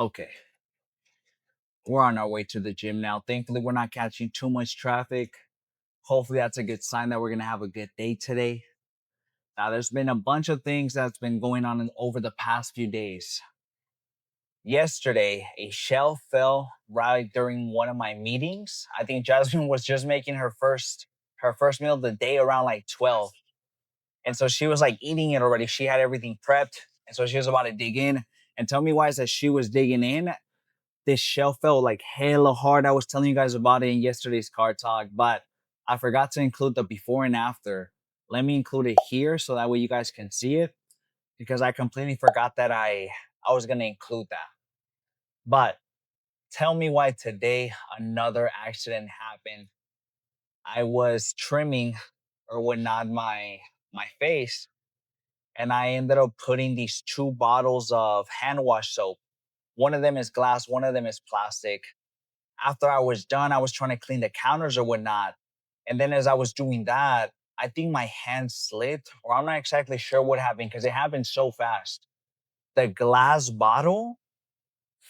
Okay, we're on our way to the gym now. Thankfully, we're not catching too much traffic. Hopefully, that's a good sign that we're gonna have a good day today. Now, there's been a bunch of things that's been going on over the past few days. Yesterday, a shell fell right during one of my meetings. I think Jasmine was just making her first meal of the day around like 12. And so she was like eating it already. She had everything prepped. And so she was about to dig in. And tell me why is that she was digging in, this shell felt like hella hard. I was telling you guys about it in yesterday's car talk, but I forgot to include the before and after. Let me include it here so that way you guys can see it, because I completely forgot that I was gonna include that. But tell me why today another accident happened. I was trimming or whatnot my face, and I ended up putting these two bottles of hand wash soap. One of them is glass, one of them is plastic. After I was done, I was trying to clean the counters or whatnot. And then as I was doing that, I think my hand slipped, or I'm not exactly sure what happened because it happened so fast. The glass bottle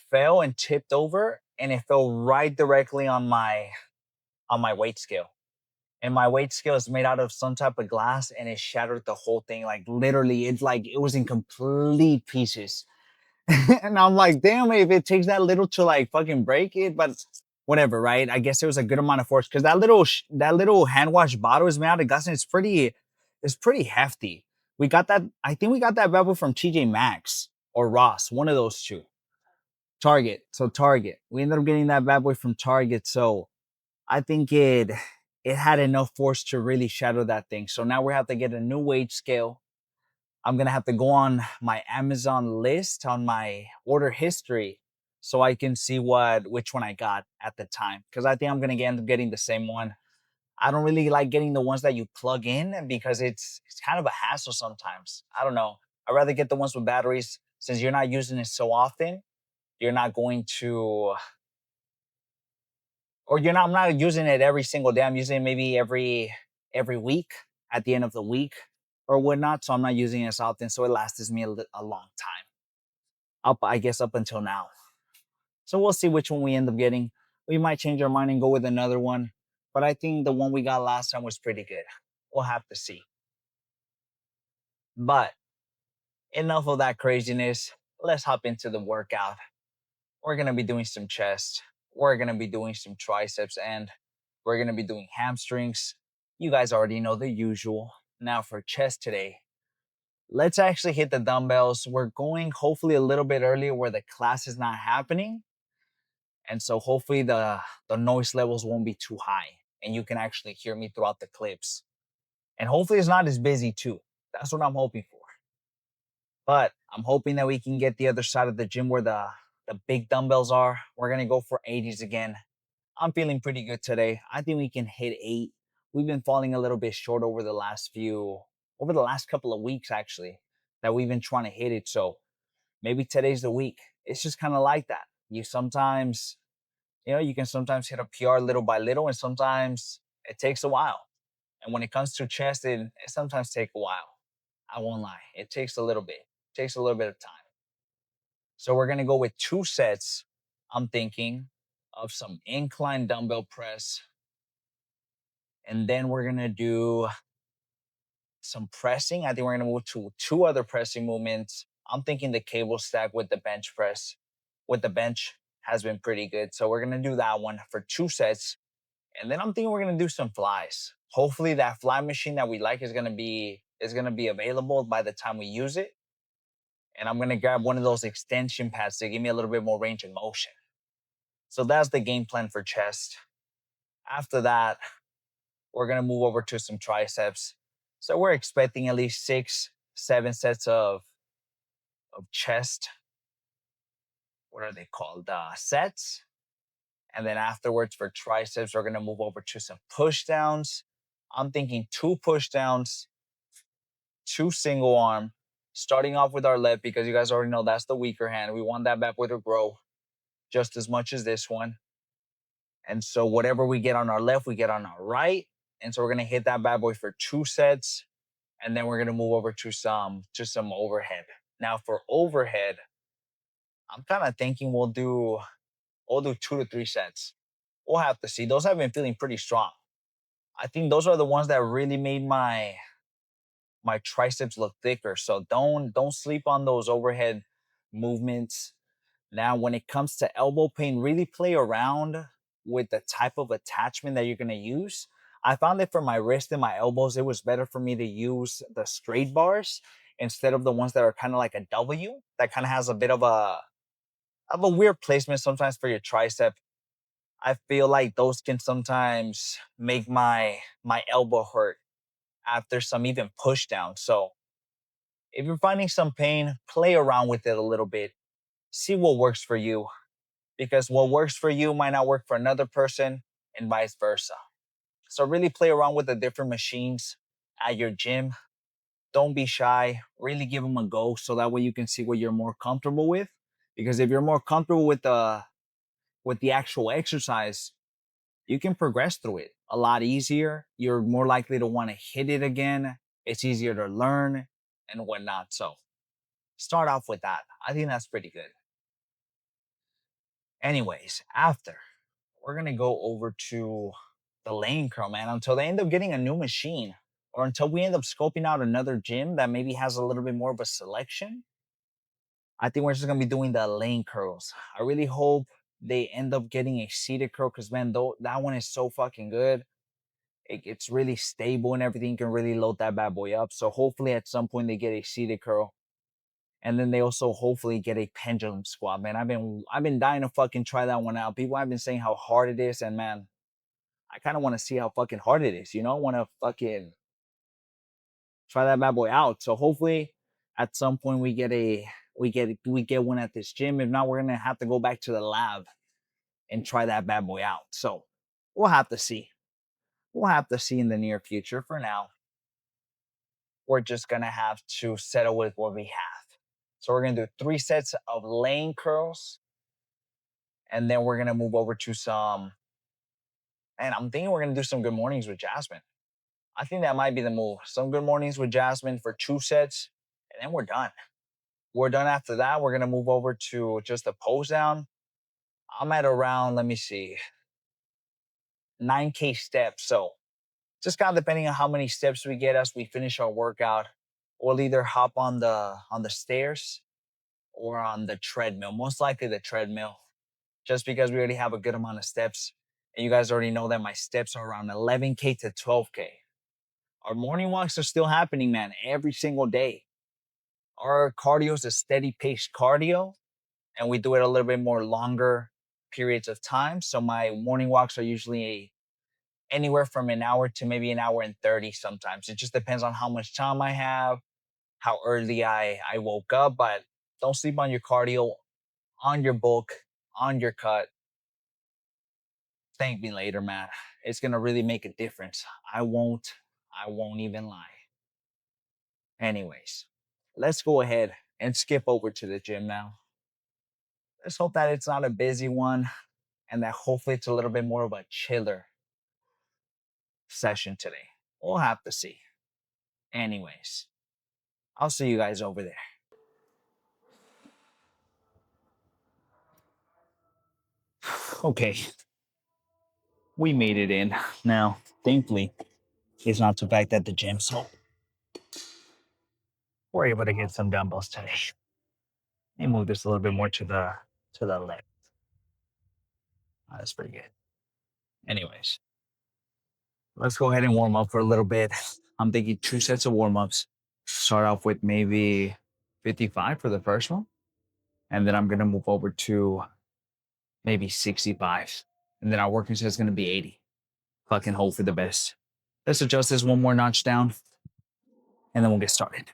fell and tipped over, and it fell right directly on my weight scale. And my weight scale is made out of some type of glass, and it shattered the whole thing. Like literally, it's like it was in complete pieces. And I'm like, damn, if it takes that little to like fucking break it, but whatever, right? I guess it was a good amount of force because that little hand wash bottle is made out of glass, and it's pretty hefty. We got that. I think we got that bad boy from TJ Maxx or Ross, one of those two. Target. So Target. We ended up getting that bad boy from Target. So I think it had enough force to really shatter that thing. So now we have to get a new weight scale. I'm gonna have to go on my Amazon list on my order history so I can see which one I got at the time. Because I think I'm gonna end up getting the same one. I don't really like getting the ones that you plug in because it's kind of a hassle sometimes. I don't know. I'd rather get the ones with batteries since you're not using it so often. You're not going to, or you're not. I'm not using it every single day. I'm using it maybe every week at the end of the week or whatnot. So I'm not using it as often. So it lasts me a long time. I guess up until now. So we'll see which one we end up getting. We might change our mind and go with another one. But I think the one we got last time was pretty good. We'll have to see. But enough of that craziness. Let's hop into the workout. We're gonna be doing some chest. We're gonna be doing some triceps, and we're gonna be doing hamstrings. You guys already know the usual. Now for chest today, let's actually hit the dumbbells. We're going hopefully a little bit earlier where the class is not happening. And so hopefully the noise levels won't be too high and you can actually hear me throughout the clips. And hopefully it's not as busy too. That's what I'm hoping for. But I'm hoping that we can get the other side of the gym where the big dumbbells are. We're gonna go for 80s again. I'm feeling pretty good today. I think we can hit 8. We've been falling a little bit short over the last couple of weeks actually, that we've been trying to hit it. So maybe today's the week. It's just kind of like that. You can sometimes hit a PR little by little, and sometimes it takes a while. And when it comes to chest, it sometimes takes a while. I won't lie. It takes a little bit. It takes a little bit of time. So we're gonna go with 2 sets. I'm thinking of some incline dumbbell press, and then we're gonna do some pressing. I think we're gonna move to 2 other pressing movements. I'm thinking the cable stack with the bench press, with the bench has been pretty good. So we're gonna do that one for 2 sets. And then I'm thinking we're gonna do some flies. Hopefully that fly machine that we like is gonna be available by the time we use it. And I'm gonna grab one of those extension pads to give me a little bit more range of motion. So that's the game plan for chest. After that, we're gonna move over to some triceps. So we're expecting at least 6, 7 sets of chest. What are they called? Sets. And then afterwards for triceps, we're gonna move over to some push downs. I'm thinking 2 push downs, 2 single arm, starting off with our left because you guys already know that's the weaker hand. We want that bad boy to grow just as much as this one. And so whatever we get on our left, we get on our right. And so we're gonna hit that bad boy for 2 sets, and then we're gonna move over to some overhead. Now for overhead, I'm kind of thinking we'll do 2 to 3 sets. We'll have to see. Those have been feeling pretty strong. I think those are the ones that really made my triceps look thicker. So don't sleep on those overhead movements. Now, when it comes to elbow pain, really play around with the type of attachment that you're going to use. I found that for my wrist and my elbows, it was better for me to use the straight bars instead of the ones that are kind of like a W that kind of has a bit of a weird placement sometimes for your tricep. I feel like those can sometimes make my elbow hurt after some even push down. So if you're finding some pain, play around with it a little bit. See what works for you, because what works for you might not work for another person and vice versa. So really play around with the different machines at your gym. Don't be shy. Really give them a go so that way you can see what you're more comfortable with. Because if you're more comfortable with the actual exercise, you can progress through it a lot easier. You're more likely to want to hit it again. It's easier to learn and whatnot. So start off with that. I think that's pretty good. Anyways, after we're gonna go over to the lane curl, man, until they end up getting a new machine or until we end up scoping out another gym that maybe has a little bit more of a selection. I think we're just gonna be doing the lane curls. I really hope they end up getting a seated curl because man, though that one is so fucking good. It's really stable and everything. You can really load that bad boy up. So hopefully at some point they get a seated curl. And then they also hopefully get a pendulum squat. Man, I've been dying to fucking try that one out. People have been saying how hard it is, and man, I kind of want to see how fucking hard it is. I want to fucking try that bad boy out. So hopefully at some point we get one at this gym. If not, we're gonna have to go back to the lab and try that bad boy out. So we'll have to see. We'll have to see in the near future. For now, we're just gonna have to settle with what we have. So we're gonna do 3 sets of lane curls, and then we're gonna move over to some. And I'm thinking we're gonna do some good mornings with Jasmine. I think that might be the move. Some good mornings with Jasmine for 2 sets, and then we're done. We're done after that. We're gonna move over to just a pose down. I'm at around, let me see, 9K steps. So just kind of depending on how many steps we get as we finish our workout, we'll either hop on the stairs or on the treadmill. Most likely the treadmill, just because we already have a good amount of steps. And you guys already know that my steps are around 11K to 12K. Our morning walks are still happening, man, every single day. Our cardio is a steady pace cardio, and we do it a little bit more longer periods of time. So my morning walks are usually anywhere from an hour to maybe an hour and 30 sometimes. It just depends on how much time I have, how early I woke up, but don't sleep on your cardio, on your bulk, on your cut. Thank me later, man. It's gonna really make a difference. I won't even lie. Anyways, let's go ahead and skip over to the gym now. Let's hope that it's not a busy one and that hopefully it's a little bit more of a chiller session today. We'll have to see. Anyways, I'll see you guys over there. Okay, we made it in. Now, thankfully, it's not too packed at the gym, so we're able to get some dumbbells today. Let me move this a little bit more to the left. That's pretty good. Anyways, let's go ahead and warm up for a little bit. I'm thinking 2 sets of warm ups. Start off with maybe 55 for the first one. And then I'm going to move over to maybe 65. And then our working set is going to be 80. Fucking hope for the best. Let's adjust this one more notch down and then we'll get started.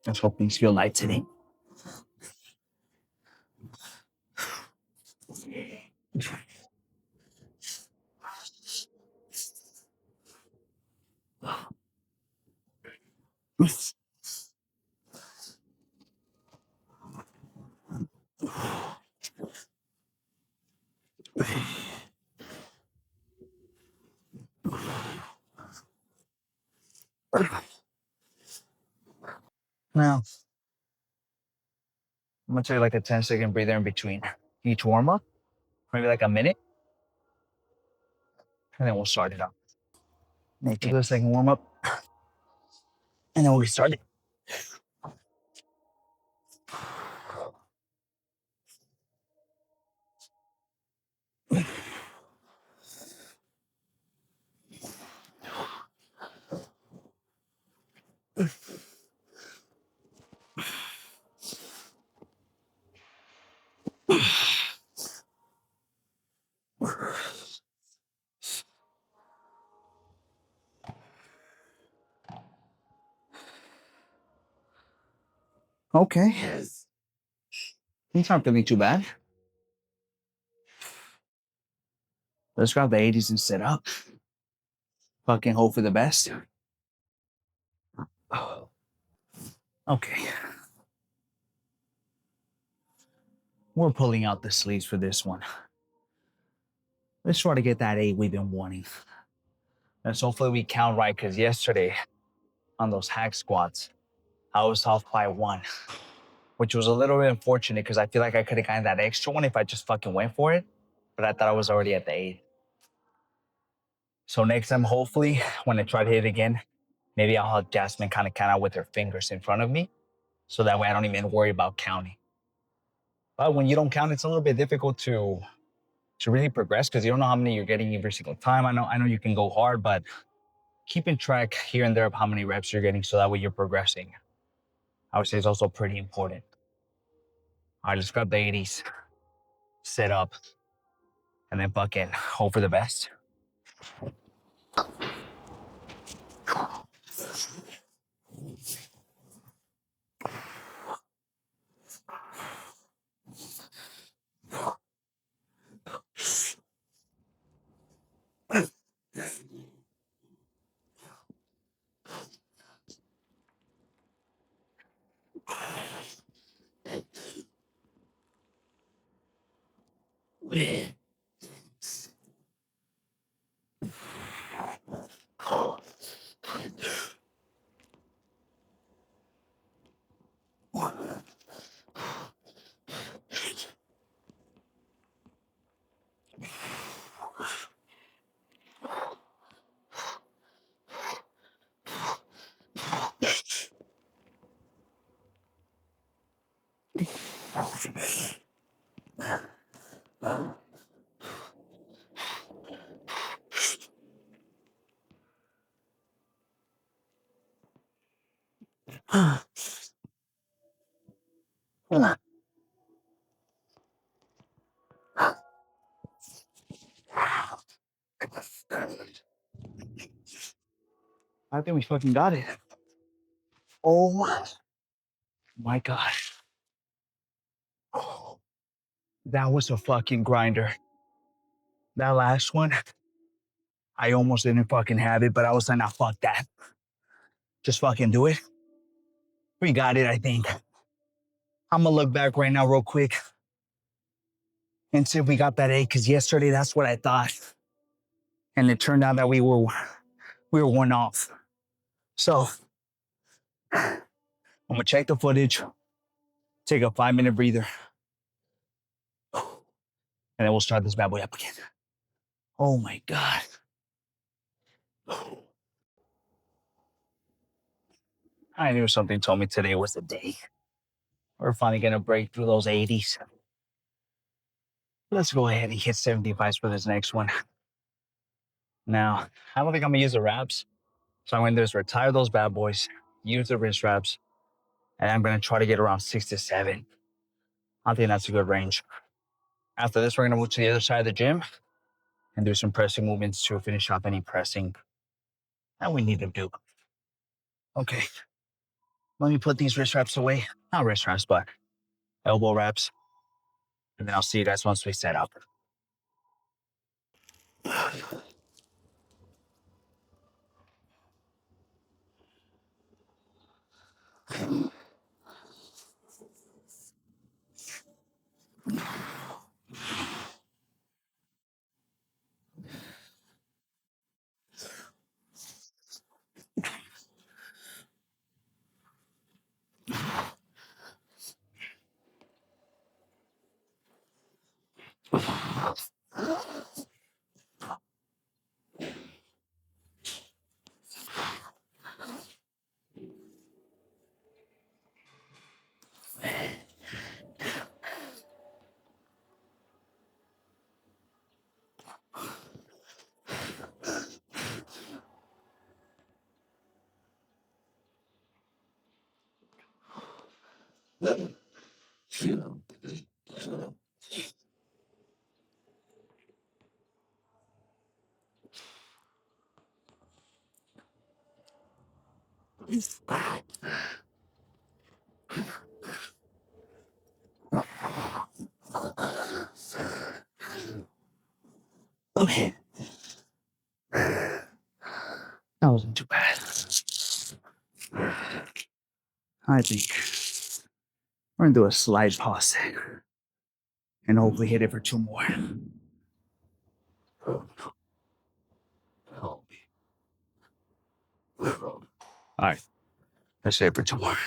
Let's hope things feel light today. Now, I'm gonna take like a 10-second breather in between each warm up, maybe like a minute, and then we'll start it up. Make it a second warm up, and then we'll restart it. Okay. These aren't feeling too bad. Let's grab the 80s and set up. Fucking hope for the best. Okay. We're pulling out the sleeves for this one. Let's try to get that 8 we've been wanting. And so hopefully we count right, because yesterday on those hack squats, I was off by 1, which was a little bit unfortunate because I feel like I could have gotten that extra one if I just fucking went for it. But I thought I was already at the 8. So next time, hopefully, when I try to hit it again, maybe I'll have Jasmine kind of count out with her fingers in front of me. So that way I don't even worry about counting. But when you don't count, it's a little bit difficult to really progress because you don't know how many you're getting every single time. I know you can go hard, but keeping track here and there of how many reps you're getting so that way you're progressing, I would say, is also pretty important. All right, let's grab the 80s, set up, and then fucking hope for the best. I think we fucking got it. Oh my gosh. That was a fucking grinder. That last one, I almost didn't fucking have it, but I was like, nah, fuck that. Just fucking do it. We got it, I think. I'm gonna look back right now real quick and see if we got that 8, because yesterday that's what I thought. And it turned out that we were 1 off. So I'm gonna check the footage, take a 5-minute breather, and then we'll start this bad boy up again. Oh my God. I knew something told me today was the day. We're finally gonna break through those 80s. Let's go ahead and hit 75s for this next one. Now, I don't think I'm gonna use the wraps. So I'm gonna just retire those bad boys, use the wrist wraps, and I'm gonna try to get around 6 to 7. I think that's a good range. After this, we're gonna move to the other side of the gym and do some pressing movements to finish off any pressing that we need to do. Okay, let me put these wrist wraps away. Not wrist wraps, but elbow wraps. And then I'll see you guys once we set up. Okay. That wasn't too bad. I think we're gonna do a slide pause and hopefully hit it for 2 more. All right, let's hit it for 2 more.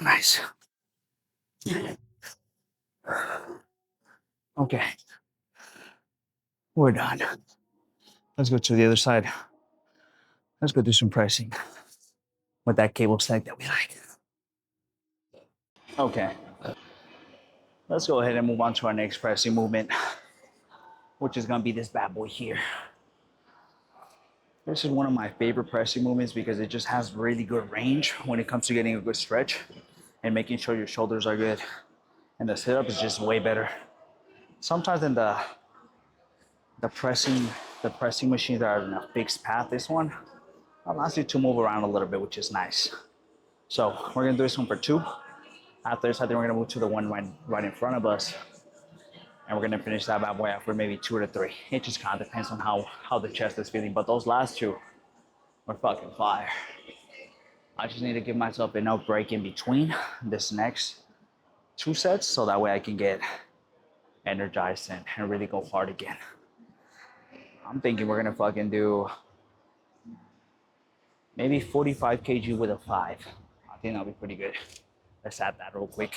Nice. Okay, we're done. Let's go to the other side. Let's go do some pressing with that cable stack that we like. Okay, let's go ahead and move on to our next pressing movement, which is gonna be this bad boy here. This is one of my favorite pressing movements because it just has really good range when it comes to getting a good stretch and making sure your shoulders are good. And the sit-up is just way better. Sometimes in the pressing the pressing machines that are in a fixed path, this one allows you to move around a little bit, which is nice. So we're gonna do this one for 2. After this, I think we're gonna move to the one right in front of us. And we're gonna finish that bad boy after maybe 2 to 3. It just kind of depends on how the chest is feeling. But those last 2 were fucking fire. I just need to give myself enough break in between this next 2 sets so that way I can get energized and really go hard again. I'm thinking we're gonna fucking do maybe 45 kg with a 5. I think that'll be pretty good. Let's add that real quick.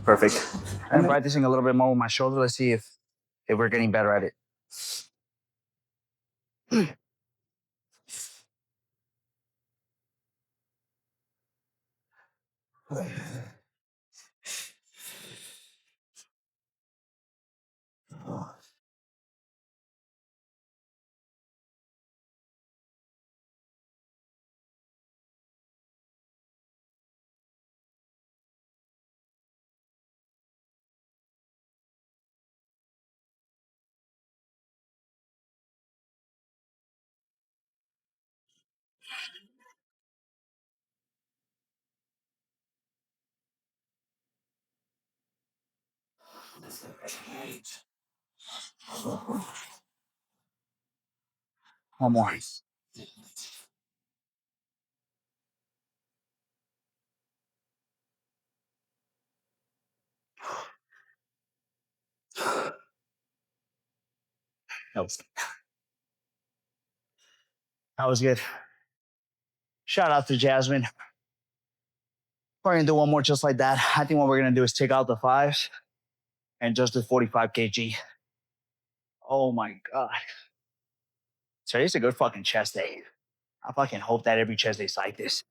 Perfect. I'm practicing a little bit more with my shoulder. Let's see if we're getting better at it. One more. That was, that was good. Shout out to Jasmine. We're gonna do one more just like that. I think what we're gonna do is take out the 5s and just do 45 kg. Oh my God. Today's a good fucking chest day. I fucking hope that every chest day's like this.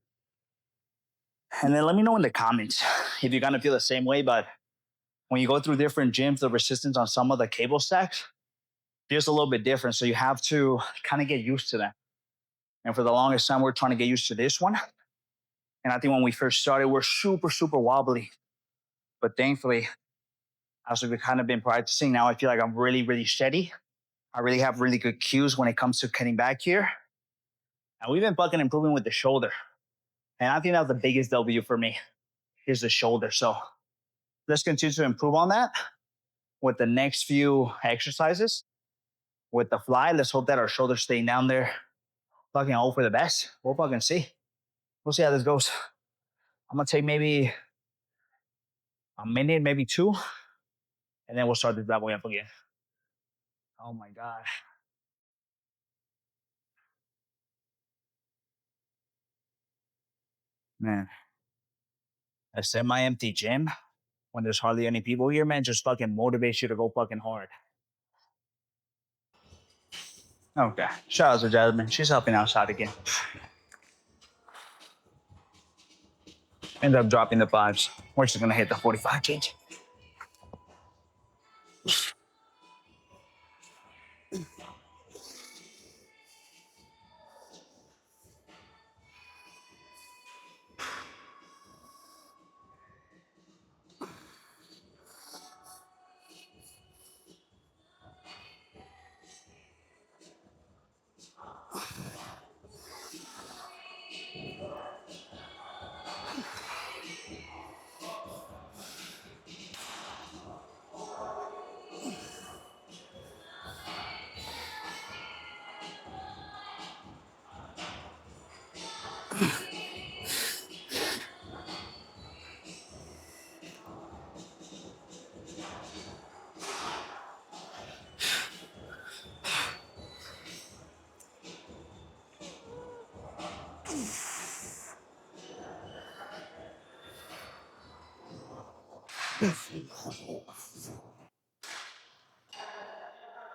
And then let me know in the comments if you're gonna feel the same way, but when you go through different gyms, the resistance on some of the cable stacks feels a little bit different. So you have to kind of get used to that. And for the longest time, we're trying to get used to this one. And I think when we first started, we're super, super wobbly. But thankfully, as we've kind of been practicing, now I feel like I'm really, really steady. I really have really good cues when it comes to getting back here. And we've been fucking improving with the shoulder. And I think that's the biggest W for me is the shoulder. So let's continue to improve on that with the next few exercises. With the fly, let's hope that our shoulders stay down there. Fucking hope for the best. We'll fucking see. We'll see how this goes. I'm gonna take maybe a minute, maybe two, and then we'll start this bad boy up again. Oh my God. Man, a semi-empty gym when there's hardly any people here, man, just fucking motivates you to go fucking hard. Okay. Shout out to Jasmine. She's helping outside again. End up dropping the fives. We're just gonna hit the 45 kg.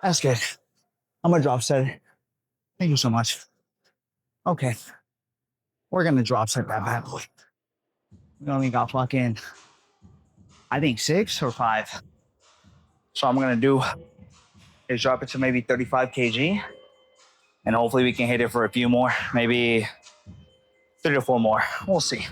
That's good. I'm gonna drop set it. Thank you so much. Okay. We're gonna drop set that bad boy. We only got fucking, I think 6 or 5. So I'm gonna do is drop it to maybe 35 kg. And hopefully we can hit it for a few more, maybe 3 to 4 more. We'll see.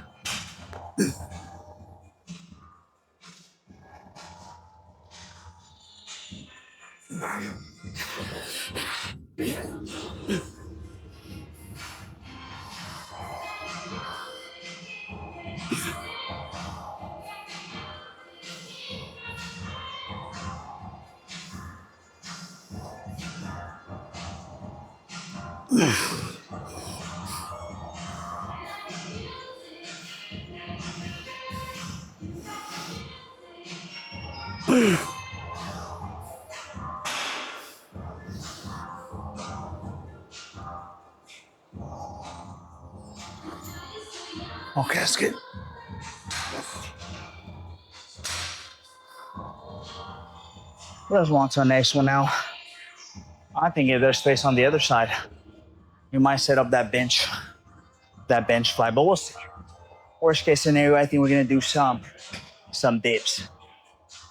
Okay, that's good. Let's move on to the next one now. I think if there's space on the other side, you might set up that bench fly, but we'll see. Worst case scenario, I think we're gonna do some dips.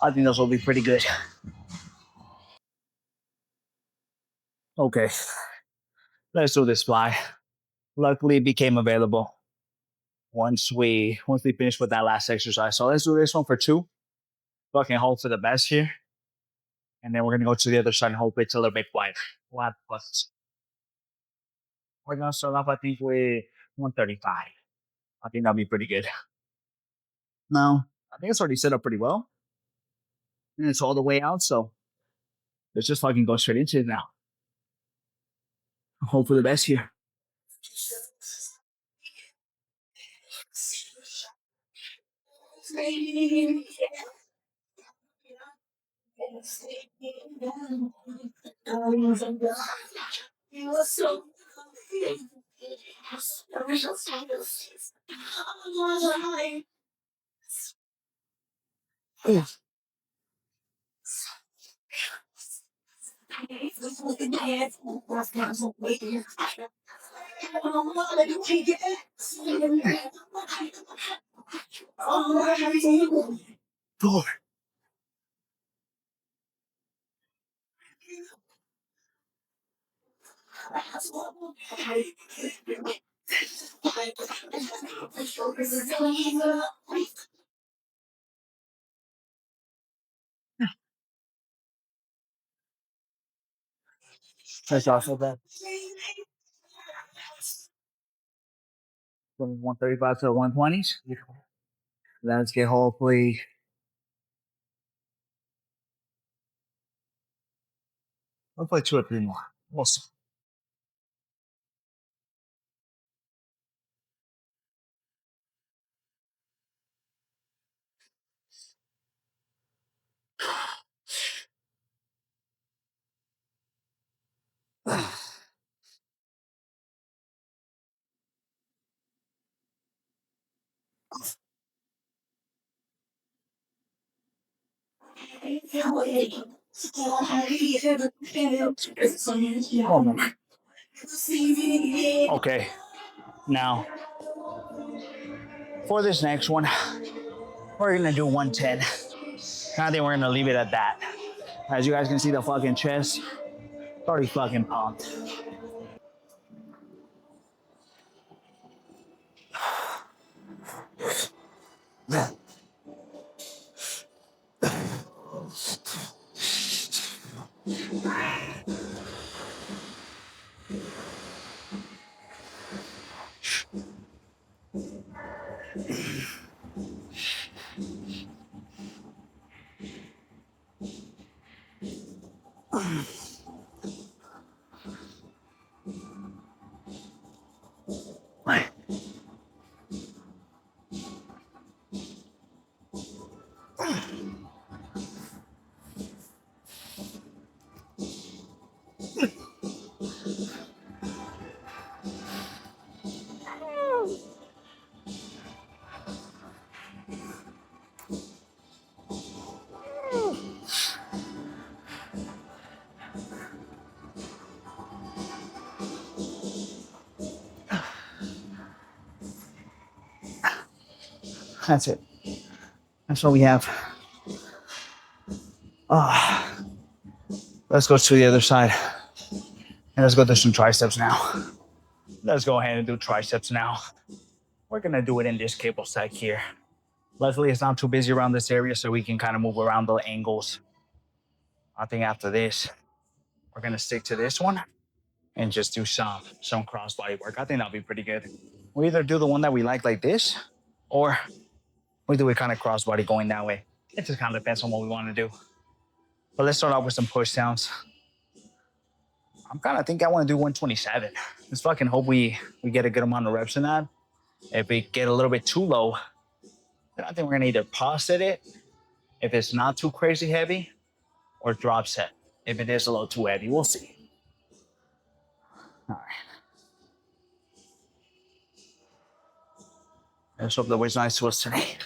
I think those will be pretty good. Okay, let's do this fly. Luckily, it became available once we finished with that last exercise. So let's do this one for 2. Fucking hope for the best here, and then we're gonna go to the other side and hope it's a little bit quieter. What plus? We're gonna start off, I think, with 135. I think that'll be pretty good. Now, I think it's already set up pretty well, and it's all the way out. So let's just fucking go straight into it now. Hope for the best here. Four. That's also that. From 135 to 120s. Let's get hopefully 2 or 3 more. We'll see. Oh my. Okay, now for this next one, we're gonna do 110. I think we're gonna leave it at that. As you guys can see, the fucking chest already fucking pumped. That's it. That's all we have. Let's go to the other side. And let's go do some triceps now. Let's go ahead and do triceps now. We're gonna do it in this cable stack here. Luckily, it's not too busy around this area, so we can kind of move around the angles. I think after this, we're gonna stick to this one and just do some crossbody work. I think that'll be pretty good. We either do the one that we like this, or we do it kind of crossbody going that way. It just kind of depends on what we want to do. But let's start off with some push downs. I'm kind of think I want to do 127. Let's fucking hope we get a good amount of reps in that. If we get a little bit too low, then I think we're gonna either pause at it if it's not too crazy heavy, or drop set if it is a little too heavy. We'll see. All right. Let's hope the weight's nice to us today.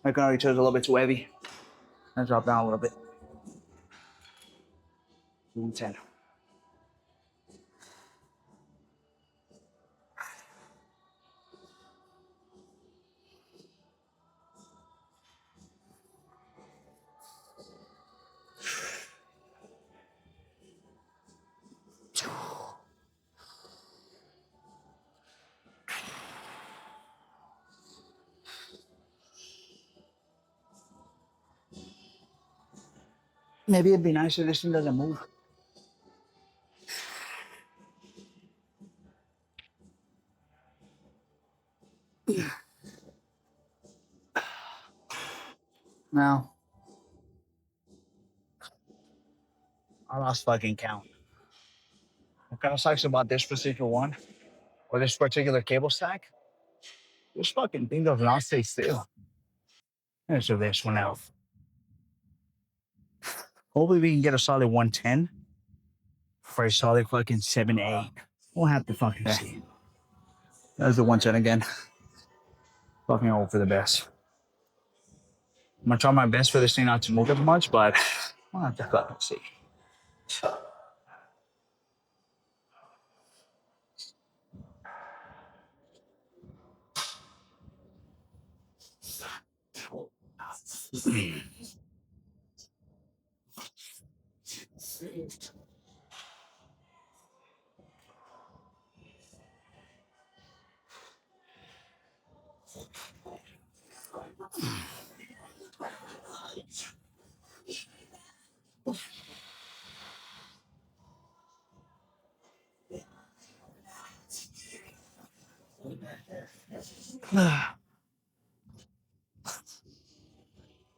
I can already tell it's a little bit too heavy. Let's drop down a little bit. 110. Maybe it'd be nice if this thing doesn't move. Now, I lost fucking count. What kind of sucks about this particular one, or this particular cable stack? This fucking thing does not stay still. Let's do this one out. Hopefully we can get a solid 110 for a solid fucking 7-8. We'll have to fucking see. That's the 110 again. Fucking hope for the best. I'm gonna try my best for this thing not to move as much, but we'll have to fucking see.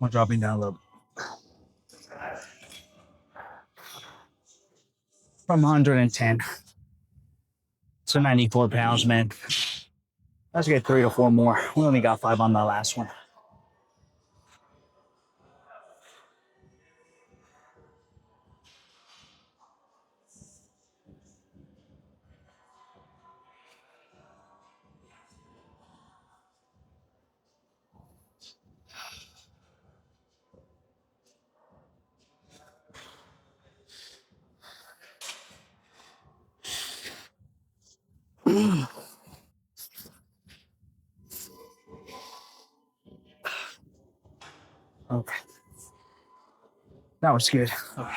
I'm dropping down a little bit. From 110 to 94 pounds, man. Let's get 3 to 4 more. We only got 5 on the last one. Okay. That was good. Okay.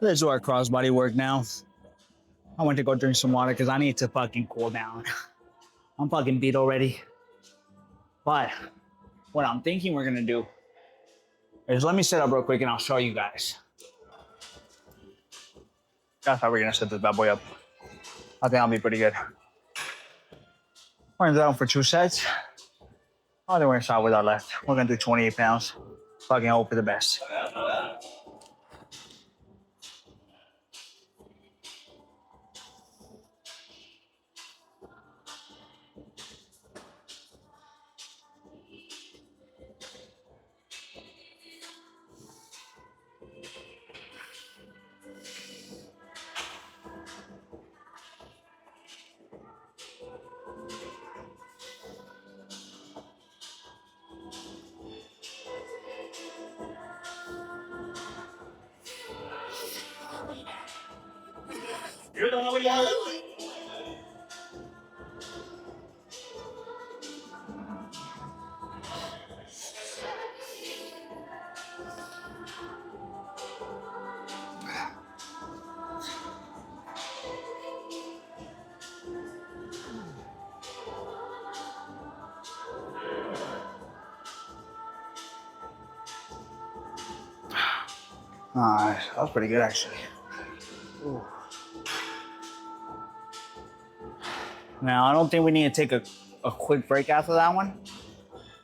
Let's do our crossbody work now. I went to go drink some water because I need to fucking cool down. I'm fucking beat already. But what I'm thinking we're gonna do is let me set up real quick and I'll show you guys. That's how we're gonna set this bad boy up. I think I'll be pretty good. We're gonna do that for 2 sets. Oh, then we're gonna start with our left. We're gonna do 28 pounds. Fucking hope for the best. Alright, that was pretty good actually. Ooh. Now, I don't think we need to take a quick break after that one,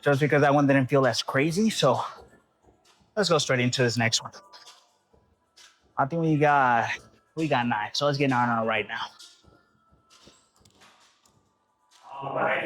just because that one didn't feel as crazy. So let's go straight into this next one. I think we got 9. So let's get 9 on it right now. All right.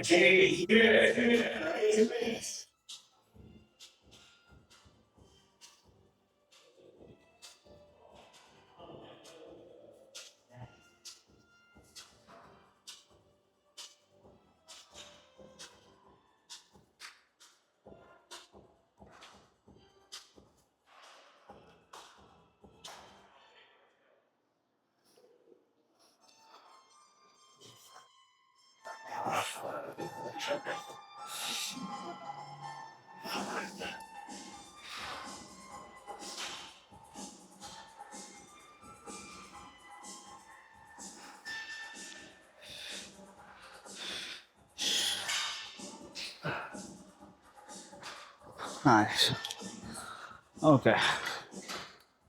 Nice. Okay.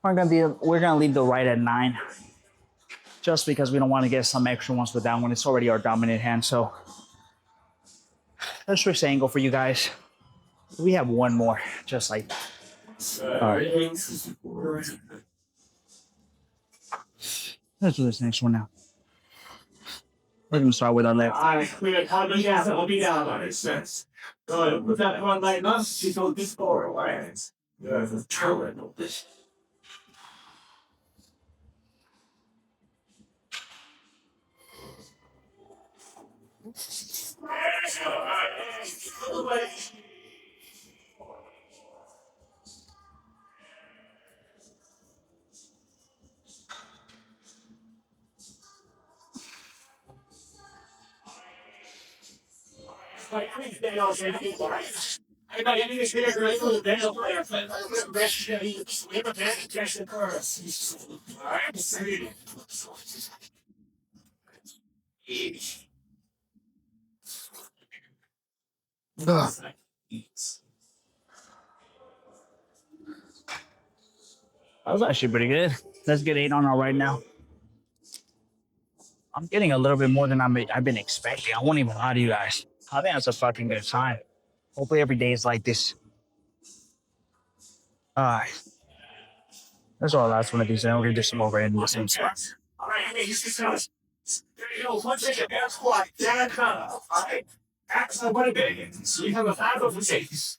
We're gonna leave the right at 9, just because we don't want to get some extra ones with that one. It's already our dominant hand. So let's switch the angle for you guys. We have one more, just like that. All right. Let's do this next one now. We're gonna start with our left. That was actually pretty good. Let's get 8 on our right now. I'm getting a little bit more than I've been expecting. I won't even lie to you guys. I think that's a fucking good sign. Hopefully every day is like this. All right. That's our last one of these. And we're gonna do some overhead in the same spot. You know, one thing air squat, that kind of, right? That's what it is. So you have a 5 over 6.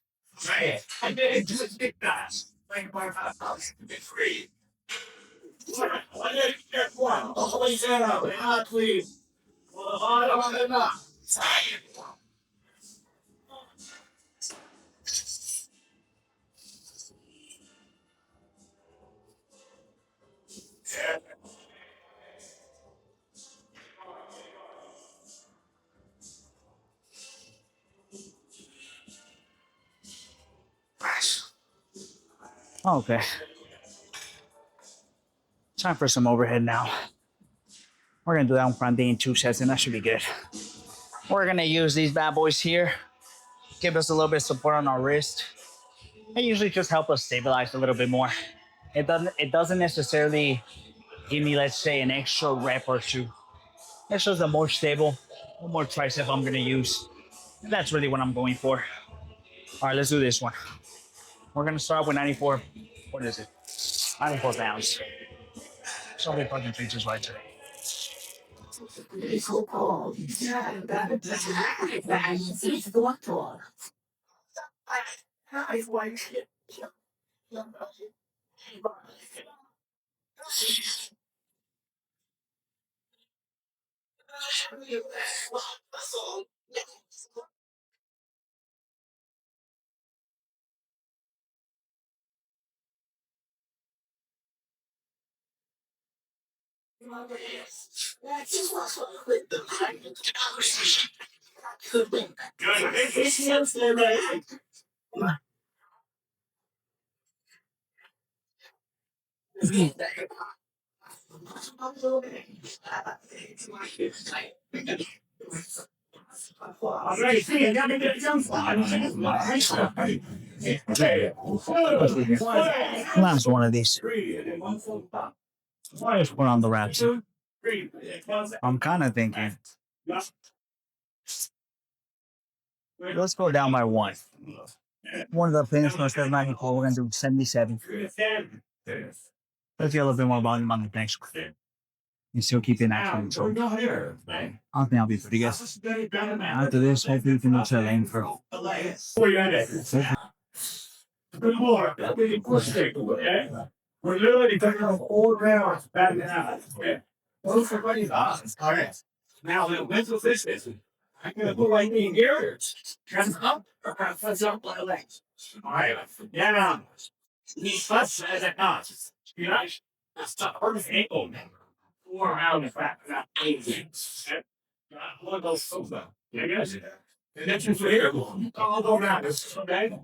Right? And then just get that. Like my 5 get free. I didn't get one. Always there. Not please. Well, I don't know. Okay, time for some overhead now. We're gonna do that on front day in 2 sets, and that should be good. We're gonna use these bad boys here, give us a little bit of support on our wrist. They usually just help us stabilize a little bit more. It doesn't necessarily give me, let's say, an extra rep or two. It's just a more stable, a more tricep I'm gonna use. And that's really what I'm going for. All right, let's do this one. We're gonna start with 94. What is it? 94 pounds. Somebody fucking treats us right today. It's so cold. Last one of these. Just put on the wraps. I'm kind of thinking, let's go down by one. One of the finish was 94. We're gonna do 77. Let's get a little bit more volume on the next one. You still keep it actually. So I think I'll be pretty good. After this, hopefully we can move to the lane for. Good morning. We're literally taking off all rounds back now. Those are funny. All right. Now the mental fitness. I'm gonna put my knee here. Hands up. Hands up my legs. All right. Yeah. Knee flush as it does. You know, that's the first ankle. 4 rounds back. That easy. One of those sofa. Yeah, guys. And that's just here. All the rounds. Okay.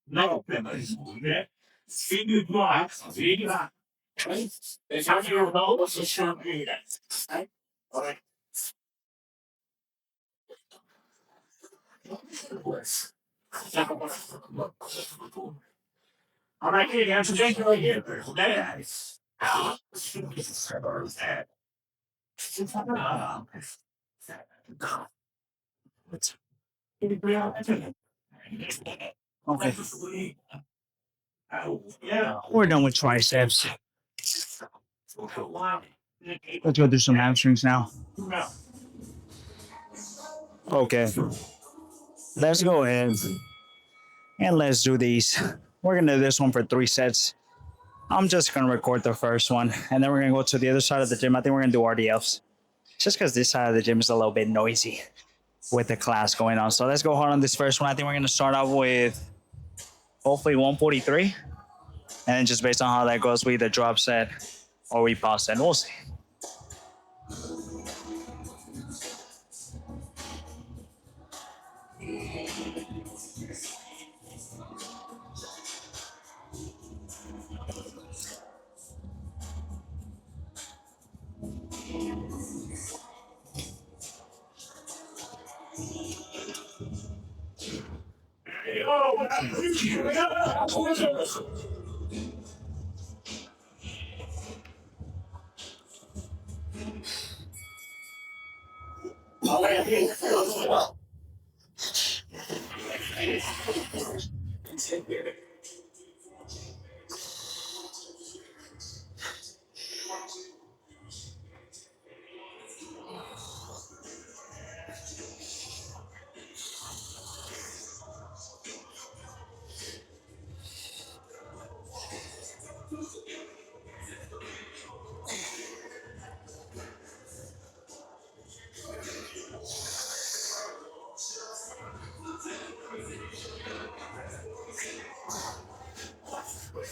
No, okay. See you block. See you block. It's how you know what's the short meter. All right. All right, here, I'm suggesting right here. Okay. Okay. We're done with triceps. Let's go do some hamstrings now. Okay. Let's go ahead and let's do these. We're gonna do this one for 3 sets. I'm just gonna record the first one, and then we're gonna go to the other side of the gym. I think we're gonna do RDFs, just because this side of the gym is a little bit noisy with the class going on. So let's go hard on this first one. I think we're gonna start off with hopefully 143, and then just based on how that goes, we either drop set or we pause set. We'll see.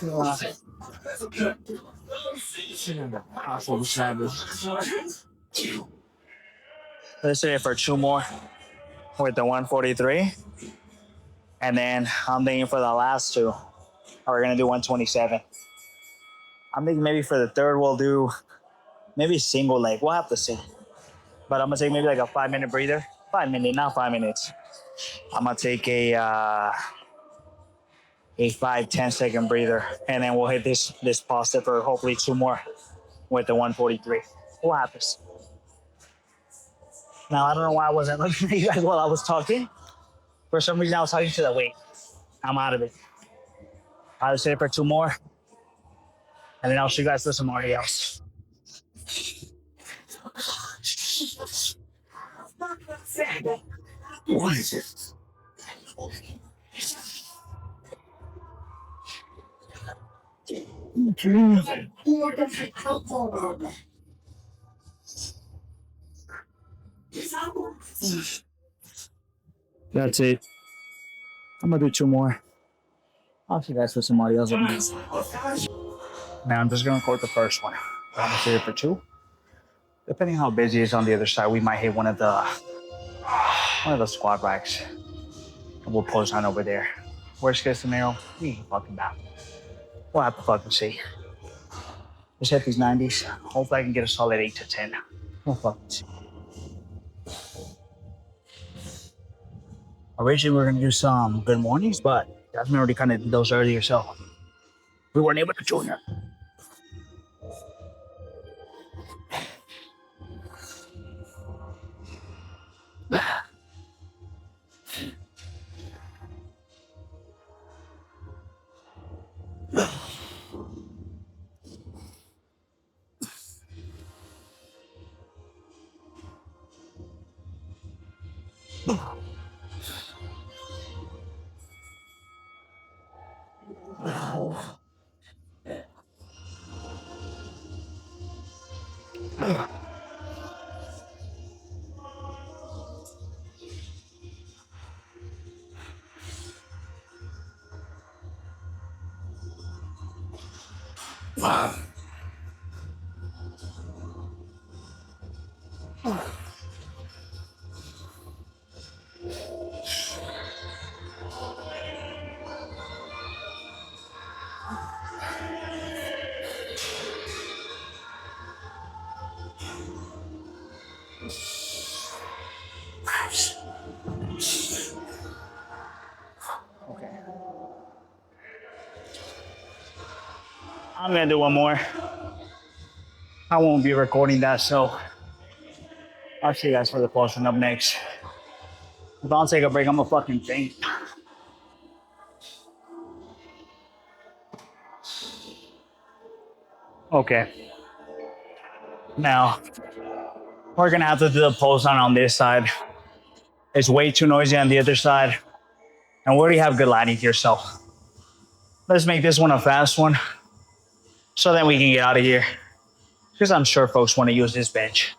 Awesome. Let's do it for two more with the 143. And then I'm thinking for the last two, we're going to do 127. I'm thinking maybe for the third, we'll do maybe single leg. We'll have to see. But I'm going to take maybe like a 5-minute breather. 5 minutes, not 5 minutes. I'm going to take a 5-10 second breather. And then we'll hit this pause for hopefully two more with the 143. What happens? Now, I don't know why I wasn't looking at you guys while I was talking. For some reason, I was talking to the weight. I'm out of it. I'll sit it for two more. And then I'll show you guys somebody else. What is it? That's it. I'm gonna do two more. I'll see you guys with somebody else. Now I'm just gonna record the first one. I'm gonna sit it for two. Depending how busy it is on the other side, we might hit one of the squat racks. And we'll post on over there. Worst case scenario, we ain't fucking back. We'll have to fucking see. Let's hit these 90s. Hopefully I can get a solid 8 to 10. We'll fucking see. Originally we were gonna do some good mornings, but Jasmine already kind of did those earlier, so we weren't able to join her. Okay. I'm gonna do one more. I won't be recording that, so I'll see you guys for the closing up next. If I don't take a break, I'm gonna fucking faint. Okay. Now, we're gonna have to do the post on this side. It's way too noisy on the other side. And we already have good lighting here, so let's make this one a fast one so then we can get out of here. Because I'm sure folks want to use this bench.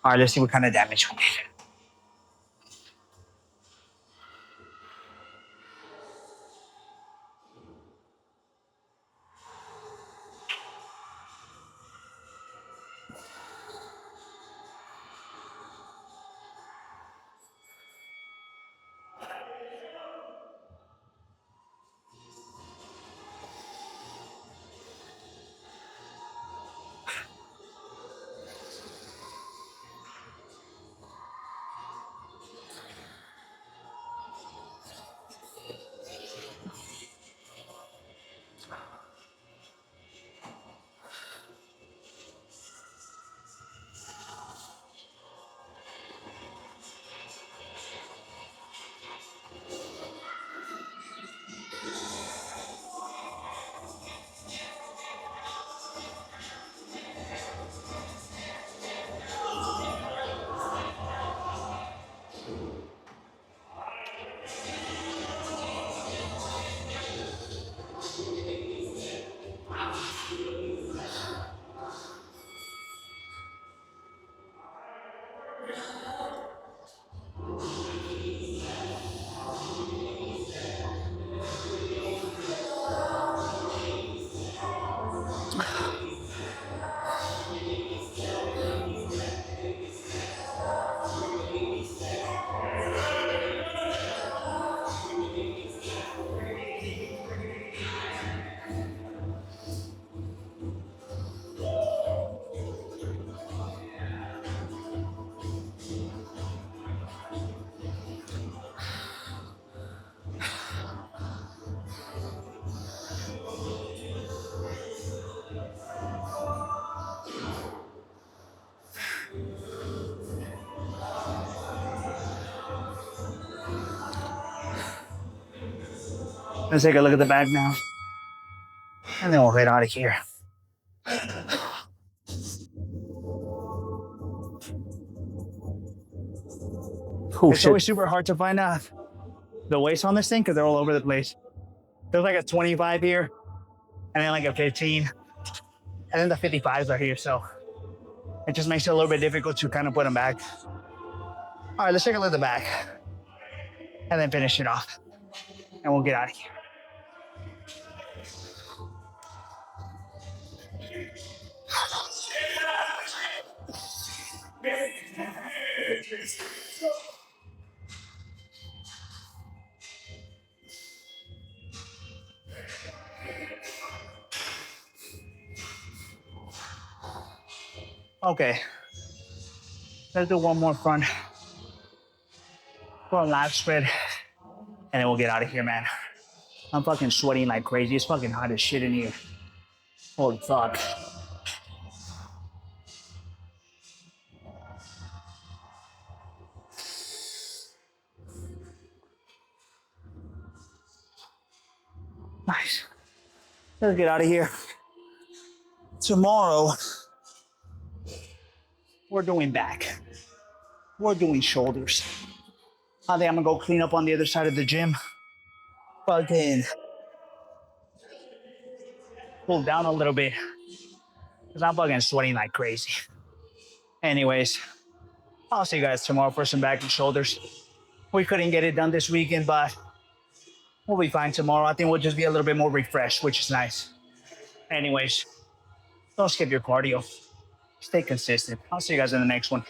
All right, let's see what kind of damage we did. Let's take a look at the back now. And then we'll head out of here. Oh, it's always super hard to find out the weights on this thing because they're all over the place. There's like a 25 here, and then like a 15, and then the 55s are here. So it just makes it a little bit difficult to kind of put them back. All right, let's take a look at the back and then finish it off, and we'll get out of here. Okay, let's do one more front lat spread, and then we'll get out of here, man. I'm fucking sweating like crazy. It's fucking hot as shit in here. Holy fuck. Nice. Let's get out of here. Tomorrow, we're doing back. We're doing shoulders. I think I'm gonna go clean up on the other side of the gym. Fucking pull down a little bit because I'm fucking sweating like crazy. Anyways, I'll see you guys tomorrow for some back and shoulders. We couldn't get it done this weekend, but we'll be fine tomorrow. I think we'll just be a little bit more refreshed, which is nice. Anyways, don't skip your cardio. Stay consistent. I'll see you guys in the next one.